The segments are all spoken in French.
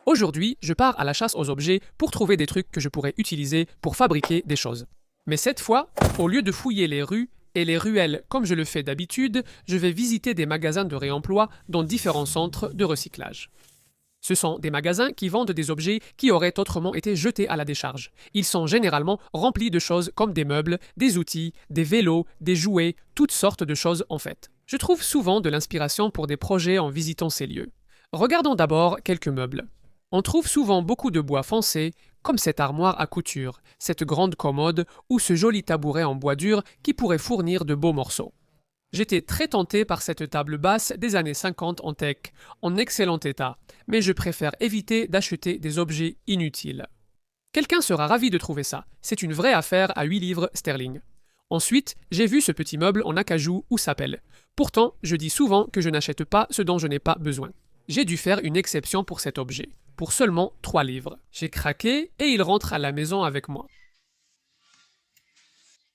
Aujourd'hui, je pars à la chasse aux objets pour trouver des trucs que je pourrais utiliser pour fabriquer des choses. Mais cette fois, au lieu de fouiller les rues et les ruelles comme je le fais d'habitude, je vais visiter des magasins de réemploi dans différents centres de recyclage. Ce sont des magasins qui vendent des objets qui auraient autrement été jetés à la décharge. Ils sont généralement remplis de choses comme des meubles, des outils, des vélos, des jouets, toutes sortes de choses en fait. Je trouve souvent de l'inspiration pour des projets en visitant ces lieux. Regardons d'abord quelques meubles. On trouve souvent beaucoup de bois foncé, comme cette armoire à couture, cette grande commode ou ce joli tabouret en bois dur qui pourrait fournir de beaux morceaux. J'étais très tenté par cette table basse des années 50 en teck, en excellent état, mais je préfère éviter d'acheter des objets inutiles. Quelqu'un sera ravi de trouver ça, c'est une vraie affaire à 8 livres sterling. Ensuite, j'ai vu ce petit meuble en acajou ou sapel. Pourtant, je dis souvent que je n'achète pas ce dont je n'ai pas besoin. J'ai dû faire une exception pour cet objet, pour seulement 3 livres. J'ai craqué et il rentre à la maison avec moi.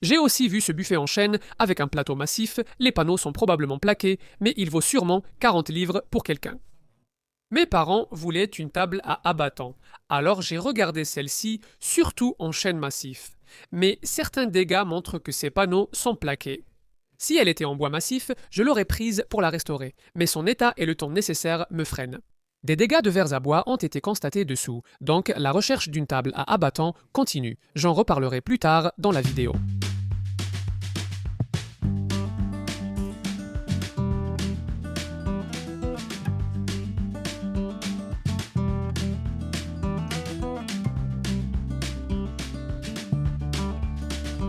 J'ai aussi vu ce buffet en chêne avec un plateau massif, les panneaux sont probablement plaqués, mais il vaut sûrement 40 livres pour quelqu'un. Mes parents voulaient une table à abattant, alors j'ai regardé celle-ci, surtout en chêne massif. Mais certains dégâts montrent que ces panneaux sont plaqués. Si elle était en bois massif, je l'aurais prise pour la restaurer, mais son état et le temps nécessaire me freinent. Des dégâts de verres à bois ont été constatés dessous, donc la recherche d'une table à abattant continue. J'en reparlerai plus tard dans la vidéo.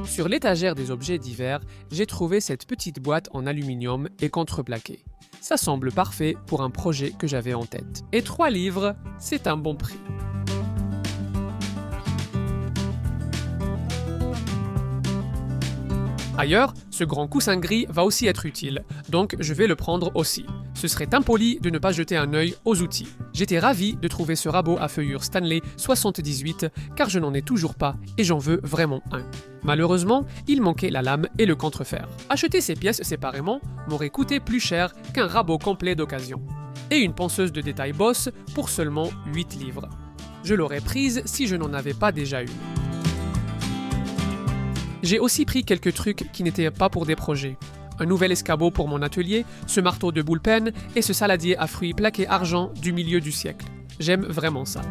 Sur l'étagère des objets divers, j'ai trouvé cette petite boîte en aluminium et contreplaquée. Ça semble parfait pour un projet que j'avais en tête. Et 3 livres, c'est un bon prix. Ailleurs, ce grand coussin gris va aussi être utile, donc je vais le prendre aussi. Ce serait impoli de ne pas jeter un œil aux outils. J'étais ravi de trouver ce rabot à feuillure Stanley 78 car je n'en ai toujours pas et j'en veux vraiment un. Malheureusement, il manquait la lame et le contrefer. Acheter ces pièces séparément m'aurait coûté plus cher qu'un rabot complet d'occasion. Et une ponceuse de détail Boss pour seulement 8 livres. Je l'aurais prise si je n'en avais pas déjà une. J'ai aussi pris quelques trucs qui n'étaient pas pour des projets. Un nouvel escabeau pour mon atelier, ce marteau de bullpen et ce saladier à fruits plaqué argent du milieu du siècle. J'aime vraiment ça.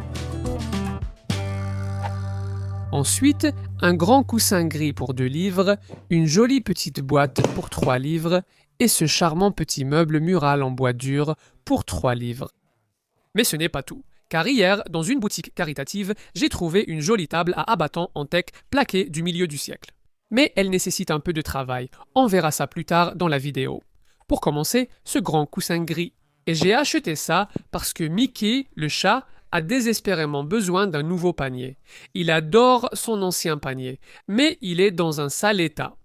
Ensuite, un grand coussin gris pour 2 livres, une jolie petite boîte pour 3 livres et ce charmant petit meuble mural en bois dur pour 3 livres. Mais ce n'est pas tout. Car hier, dans une boutique caritative, j'ai trouvé une jolie table à abattant en teck plaquée du milieu du siècle. Mais elle nécessite un peu de travail, on verra ça plus tard dans la vidéo. Pour commencer, ce grand coussin gris. Et j'ai acheté ça parce que Mickey, le chat, a désespérément besoin d'un nouveau panier. Il adore son ancien panier, mais il est dans un sale état.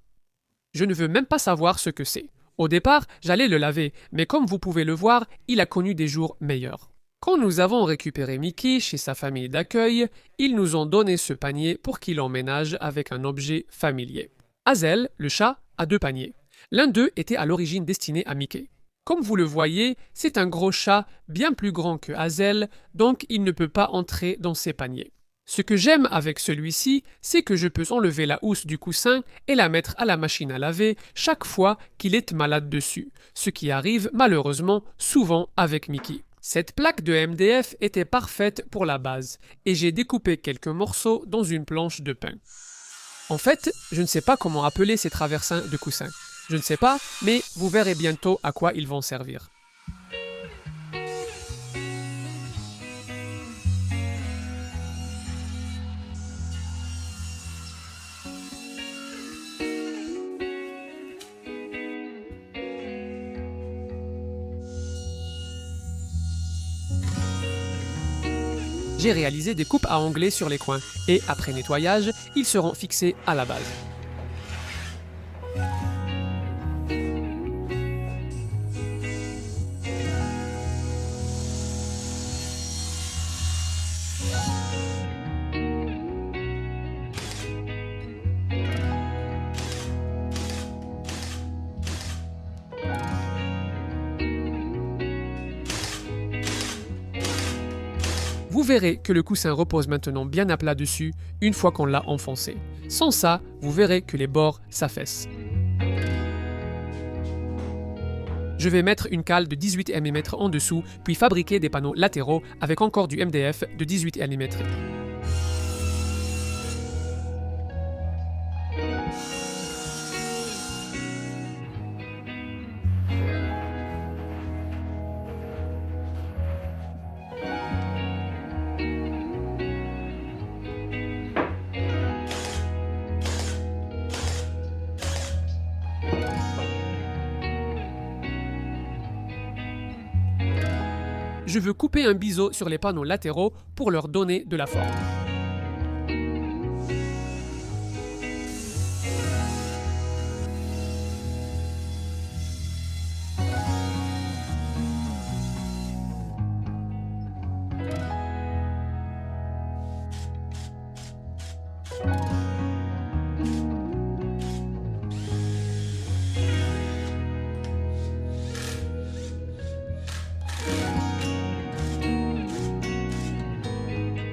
Je ne veux même pas savoir ce que c'est. Au départ, j'allais le laver, mais comme vous pouvez le voir, il a connu des jours meilleurs. Quand nous avons récupéré Mickey chez sa famille d'accueil, ils nous ont donné ce panier pour qu'il emménage avec un objet familier. Hazel, le chat, a 2 paniers. L'un d'eux était à l'origine destiné à Mickey. Comme vous le voyez, c'est un gros chat bien plus grand que Hazel, donc il ne peut pas entrer dans ses paniers. Ce que j'aime avec celui-ci, c'est que je peux enlever la housse du coussin et la mettre à la machine à laver chaque fois qu'il est malade dessus, ce qui arrive malheureusement souvent avec Mickey. Cette plaque de MDF était parfaite pour la base, et j'ai découpé quelques morceaux dans une planche de pain. En fait, je ne sais pas comment appeler ces traversins de coussins. Je ne sais pas, mais vous verrez bientôt à quoi ils vont servir. J'ai réalisé des coupes à onglet sur les coins et après nettoyage, ils seront fixés à la base. Vous verrez que le coussin repose maintenant bien à plat dessus une fois qu'on l'a enfoncé. Sans ça, vous verrez que les bords s'affaissent. Je vais mettre une cale de 18 mm en dessous, puis fabriquer des panneaux latéraux avec encore du MDF de 18 mm. Je veux couper un biseau sur les panneaux latéraux pour leur donner de la forme.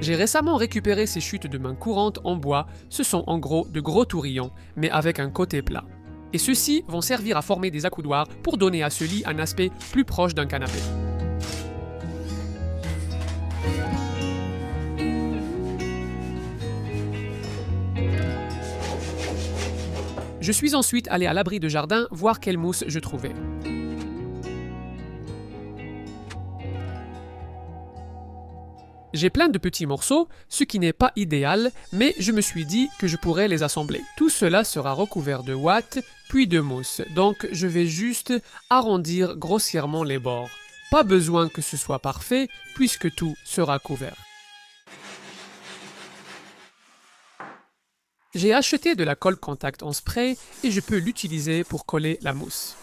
J'ai récemment récupéré ces chutes de main courantes en bois, ce sont en gros de gros tourillons, mais avec un côté plat. Et ceux-ci vont servir à former des accoudoirs pour donner à ce lit un aspect plus proche d'un canapé. Je suis ensuite allé à l'abri de jardin voir quelle mousse je trouvais. J'ai plein de petits morceaux, ce qui n'est pas idéal, mais je me suis dit que je pourrais les assembler. Tout cela sera recouvert de ouate, puis de mousse, donc je vais juste arrondir grossièrement les bords. Pas besoin que ce soit parfait, puisque tout sera couvert. J'ai acheté de la colle contact en spray et je peux l'utiliser pour coller la mousse.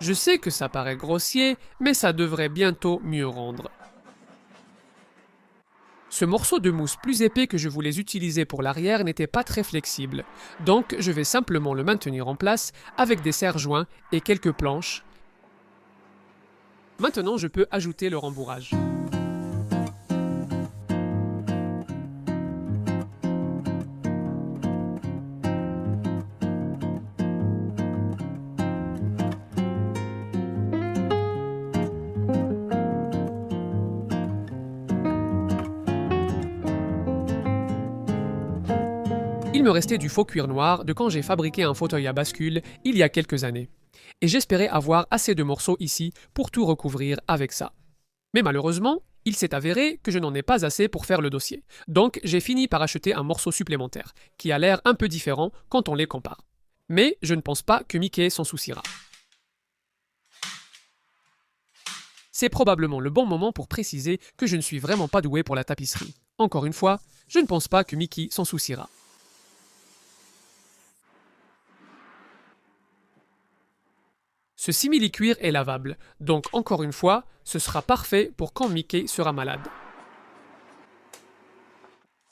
Je sais que ça paraît grossier, mais ça devrait bientôt mieux rendre. Ce morceau de mousse plus épais que je voulais utiliser pour l'arrière n'était pas très flexible, donc je vais simplement le maintenir en place avec des serre-joints et quelques planches. Maintenant, je peux ajouter le rembourrage. Il me restait du faux cuir noir de quand j'ai fabriqué un fauteuil à bascule il y a quelques années. Et j'espérais avoir assez de morceaux ici pour tout recouvrir avec ça. Mais malheureusement, il s'est avéré que je n'en ai pas assez pour faire le dossier. Donc j'ai fini par acheter un morceau supplémentaire, qui a l'air un peu différent quand on les compare. Mais je ne pense pas que Mickey s'en souciera. C'est probablement le bon moment pour préciser que je ne suis vraiment pas doué pour la tapisserie. Encore une fois, je ne pense pas que Mickey s'en souciera. Ce simili-cuir est lavable, donc encore une fois, ce sera parfait pour quand Mickey sera malade.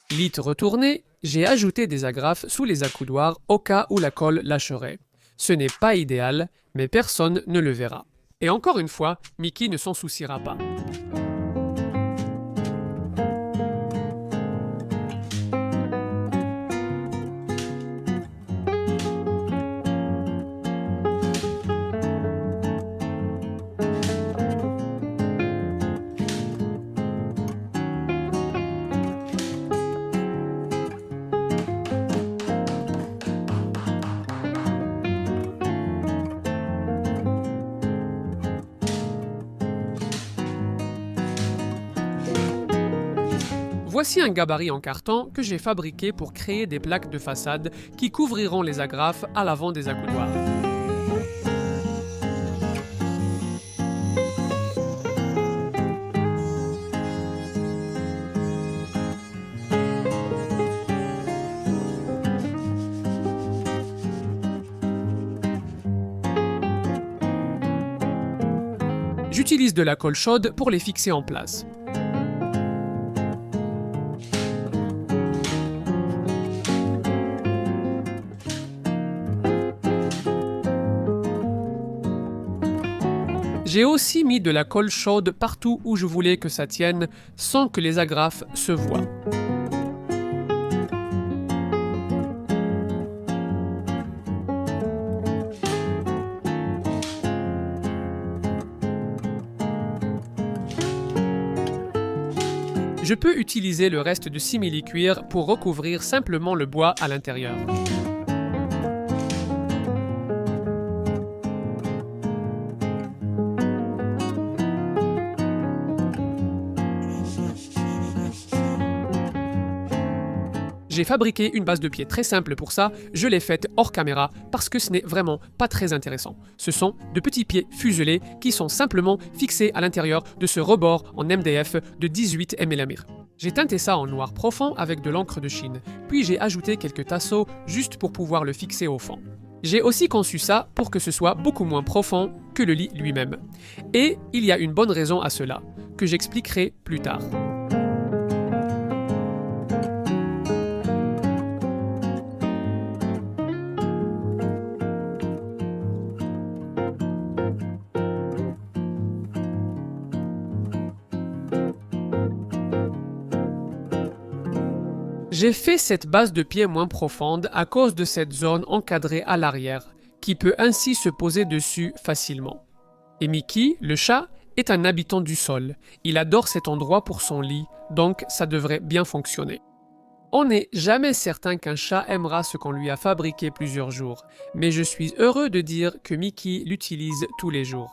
Lit retourné, j'ai ajouté des agrafes sous les accoudoirs au cas où la colle lâcherait. Ce n'est pas idéal, mais personne ne le verra. Et encore une fois, Mickey ne s'en souciera pas. Voici un gabarit en carton que j'ai fabriqué pour créer des plaques de façade qui couvriront les agrafes à l'avant des accoudoirs. J'utilise de la colle chaude pour les fixer en place. J'ai aussi mis de la colle chaude partout où je voulais que ça tienne sans que les agrafes se voient. Je peux utiliser le reste de simili-cuir pour recouvrir simplement le bois à l'intérieur. J'ai fabriqué une base de pied très simple pour ça, je l'ai faite hors caméra parce que ce n'est vraiment pas très intéressant. Ce sont de petits pieds fuselés qui sont simplement fixés à l'intérieur de ce rebord en MDF de 18 mm. J'ai teinté ça en noir profond avec de l'encre de Chine, puis j'ai ajouté quelques tasseaux juste pour pouvoir le fixer au fond. J'ai aussi conçu ça pour que ce soit beaucoup moins profond que le lit lui-même. Et il y a une bonne raison à cela, que j'expliquerai plus tard. J'ai fait cette base de pied moins profonde à cause de cette zone encadrée à l'arrière, qui peut ainsi se poser dessus facilement. Et Mickey, le chat, est un habitant du sol. Il adore cet endroit pour son lit, donc ça devrait bien fonctionner. On n'est jamais certain qu'un chat aimera ce qu'on lui a fabriqué plusieurs jours, mais je suis heureux de dire que Mickey l'utilise tous les jours.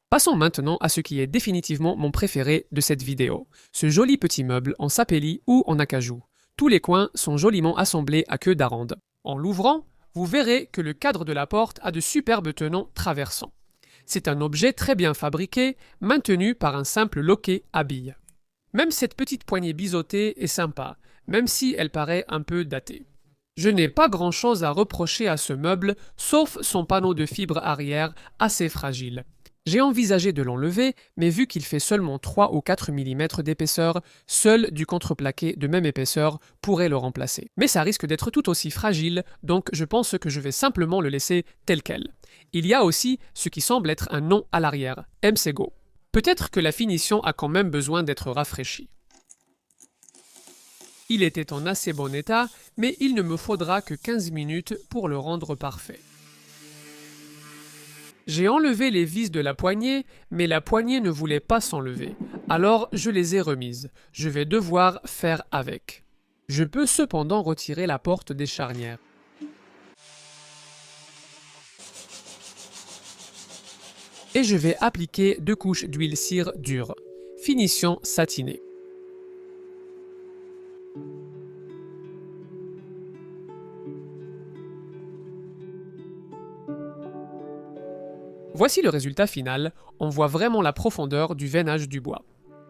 Passons maintenant à ce qui est définitivement mon préféré de cette vidéo, ce joli petit meuble en sapelli ou en acajou. Tous les coins sont joliment assemblés à queue d'aronde. En l'ouvrant, vous verrez que le cadre de la porte a de superbes tenons traversants. C'est un objet très bien fabriqué, maintenu par un simple loquet à billes. Même cette petite poignée biseautée est sympa, même si elle paraît un peu datée. Je n'ai pas grand-chose à reprocher à ce meuble, sauf son panneau de fibre arrière assez fragile. J'ai envisagé de l'enlever, mais vu qu'il fait seulement 3 ou 4 mm d'épaisseur, seul du contreplaqué de même épaisseur pourrait le remplacer. Mais ça risque d'être tout aussi fragile, donc je pense que je vais simplement le laisser tel quel. Il y a aussi ce qui semble être un nom à l'arrière, MCGO. Peut-être que la finition a quand même besoin d'être rafraîchie. Il était en assez bon état, mais il ne me faudra que 15 minutes pour le rendre parfait. J'ai enlevé les vis de la poignée, mais la poignée ne voulait pas s'enlever. Alors je les ai remises. Je vais devoir faire avec. Je peux cependant retirer la porte des charnières. Et je vais appliquer 2 couches d'huile cire dure. Finition satinée. Voici le résultat final, on voit vraiment la profondeur du veinage du bois.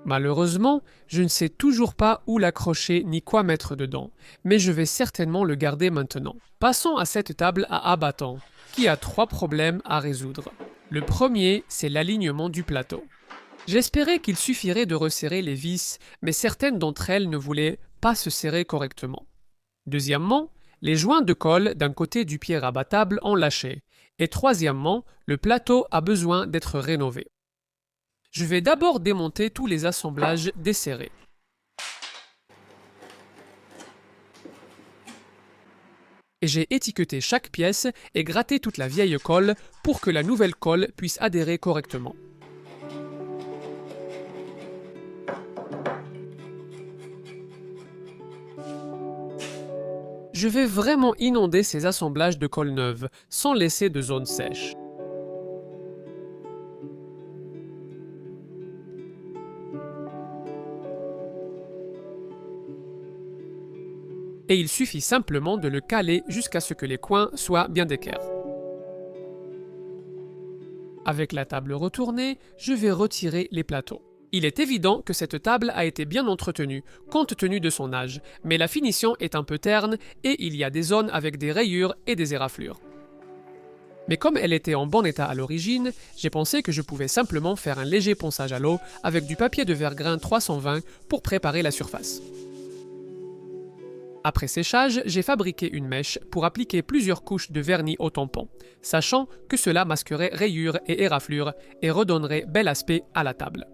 Malheureusement, je ne sais toujours pas où l'accrocher ni quoi mettre dedans, mais je vais certainement le garder maintenant. Passons à cette table à abattant, qui a 3 problèmes à résoudre. Le premier, c'est l'alignement du plateau. J'espérais qu'il suffirait de resserrer les vis, mais certaines d'entre elles ne voulaient pas se serrer correctement. Deuxièmement, les joints de colle d'un côté du pied rabattable ont lâché. Et troisièmement, le plateau a besoin d'être rénové. Je vais d'abord démonter tous les assemblages desserrés. Et j'ai étiqueté chaque pièce et gratté toute la vieille colle pour que la nouvelle colle puisse adhérer correctement. Je vais vraiment inonder ces assemblages de colle neuve, sans laisser de zone sèche. Et il suffit simplement de le caler jusqu'à ce que les coins soient bien d'équerre. Avec la table retournée, je vais retirer les plateaux. Il est évident que cette table a été bien entretenue, compte tenu de son âge, mais la finition est un peu terne et il y a des zones avec des rayures et des éraflures. Mais comme elle était en bon état à l'origine, j'ai pensé que je pouvais simplement faire un léger ponçage à l'eau avec du papier de verre grain 320 pour préparer la surface. Après séchage, j'ai fabriqué une mèche pour appliquer plusieurs couches de vernis au tampon, sachant que cela masquerait rayures et éraflures et redonnerait bel aspect à la table.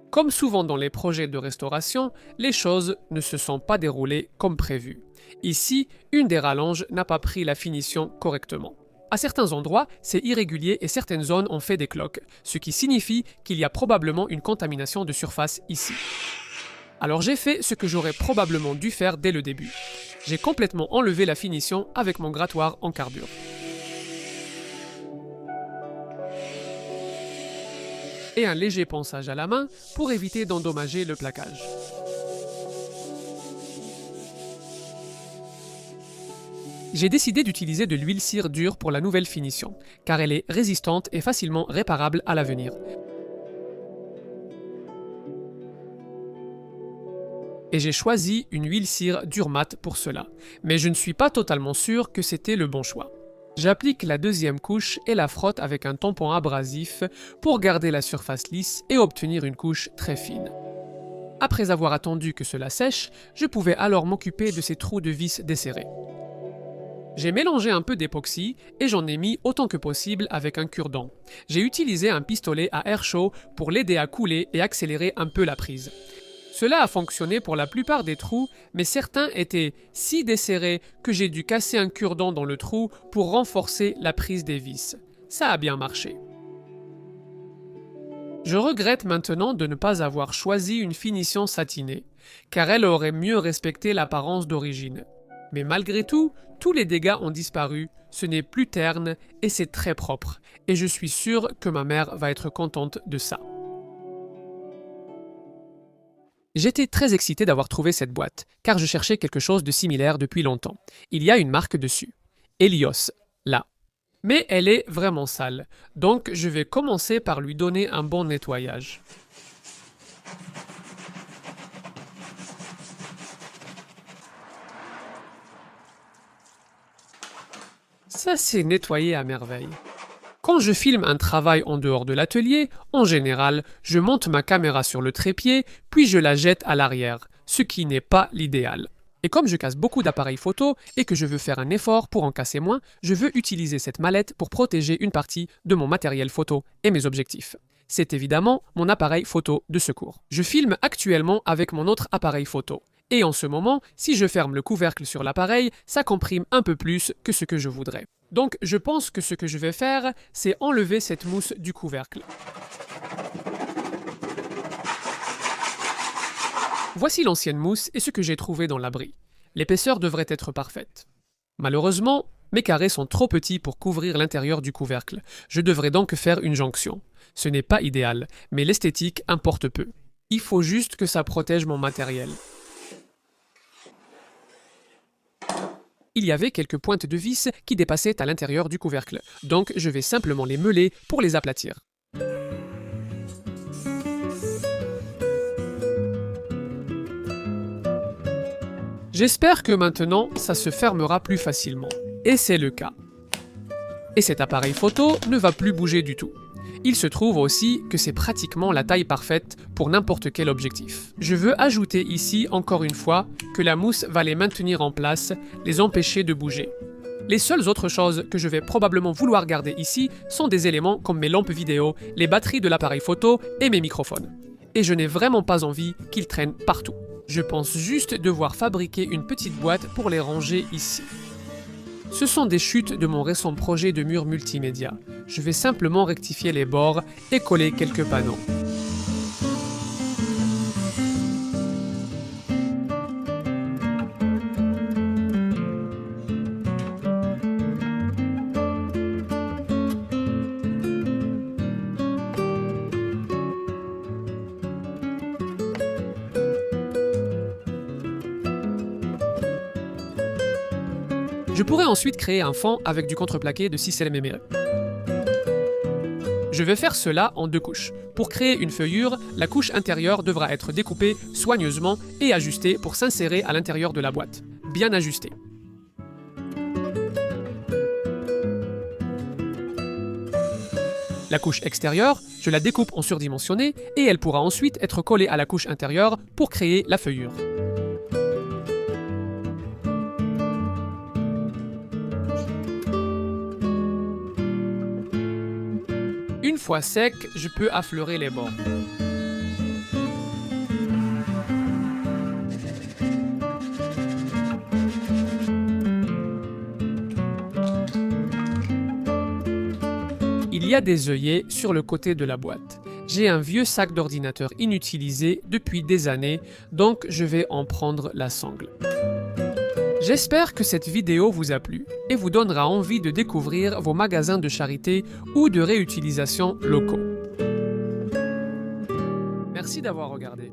Comme souvent dans les projets de restauration, les choses ne se sont pas déroulées comme prévu. Ici, une des rallonges n'a pas pris la finition correctement. À certains endroits, c'est irrégulier et certaines zones ont fait des cloques, ce qui signifie qu'il y a probablement une contamination de surface ici. Alors j'ai fait ce que j'aurais probablement dû faire dès le début. J'ai complètement enlevé la finition avec mon grattoir en carbure. Et un léger ponçage à la main pour éviter d'endommager le plaquage. J'ai décidé d'utiliser de l'huile cire dure pour la nouvelle finition, car elle est résistante et facilement réparable à l'avenir. Et j'ai choisi une huile cire dure mat pour cela, mais je ne suis pas totalement sûr que c'était le bon choix. J'applique la deuxième couche et la frotte avec un tampon abrasif pour garder la surface lisse et obtenir une couche très fine. Après avoir attendu que cela sèche, je pouvais alors m'occuper de ces trous de vis desserrés. J'ai mélangé un peu d'époxy et j'en ai mis autant que possible avec un cure-dent. J'ai utilisé un pistolet à air chaud pour l'aider à couler et accélérer un peu la prise. Cela a fonctionné pour la plupart des trous, mais certains étaient si desserrés que j'ai dû casser un cure-dent dans le trou pour renforcer la prise des vis. Ça a bien marché. Je regrette maintenant de ne pas avoir choisi une finition satinée, car elle aurait mieux respecté l'apparence d'origine. Mais malgré tout, tous les dégâts ont disparu, ce n'est plus terne et c'est très propre, et je suis sûr que ma mère va être contente de ça. J'étais très excité d'avoir trouvé cette boîte, car je cherchais quelque chose de similaire depuis longtemps. Il y a une marque dessus, Helios, là. Mais elle est vraiment sale, donc je vais commencer par lui donner un bon nettoyage. Ça s'est nettoyé à merveille. Quand je filme un travail en dehors de l'atelier, en général, je monte ma caméra sur le trépied, puis je la jette à l'arrière, ce qui n'est pas l'idéal. Et comme je casse beaucoup d'appareils photo et que je veux faire un effort pour en casser moins, je veux utiliser cette mallette pour protéger une partie de mon matériel photo et mes objectifs. C'est évidemment mon appareil photo de secours. Je filme actuellement avec mon autre appareil photo. Et en ce moment, si je ferme le couvercle sur l'appareil, ça comprime un peu plus que ce que je voudrais. Donc je pense que ce que je vais faire, c'est enlever cette mousse du couvercle. Voici l'ancienne mousse et ce que j'ai trouvé dans l'abri. L'épaisseur devrait être parfaite. Malheureusement, mes carrés sont trop petits pour couvrir l'intérieur du couvercle. Je devrais donc faire une jonction. Ce n'est pas idéal, mais l'esthétique importe peu. Il faut juste que ça protège mon matériel. Il y avait quelques pointes de vis qui dépassaient à l'intérieur du couvercle, donc je vais simplement les meuler pour les aplatir. J'espère que maintenant, ça se fermera plus facilement. Et c'est le cas. Et cet appareil photo ne va plus bouger du tout. Il se trouve aussi que c'est pratiquement la taille parfaite pour n'importe quel objectif. Je veux ajouter ici, encore une fois, que la mousse va les maintenir en place, les empêcher de bouger. Les seules autres choses que je vais probablement vouloir garder ici sont des éléments comme mes lampes vidéo, les batteries de l'appareil photo et mes microphones. Et je n'ai vraiment pas envie qu'ils traînent partout. Je pense juste devoir fabriquer une petite boîte pour les ranger ici. Ce sont des chutes de mon récent projet de mur multimédia. Je vais simplement rectifier les bords et coller quelques panneaux. Je pourrais ensuite créer un fond avec du contreplaqué de 6 mm. Je vais faire cela en 2 couches. Pour créer une feuillure, la couche intérieure devra être découpée soigneusement et ajustée pour s'insérer à l'intérieur de la boîte. Bien ajustée. La couche extérieure, je la découpe en surdimensionné et elle pourra ensuite être collée à la couche intérieure pour créer la feuillure. Une fois sec, je peux affleurer les bords. Il y a des œillets sur le côté de la boîte. J'ai un vieux sac d'ordinateur inutilisé depuis des années, donc je vais en prendre la sangle. J'espère que cette vidéo vous a plu et vous donnera envie de découvrir vos magasins de charité ou de réutilisation locaux. Merci d'avoir regardé.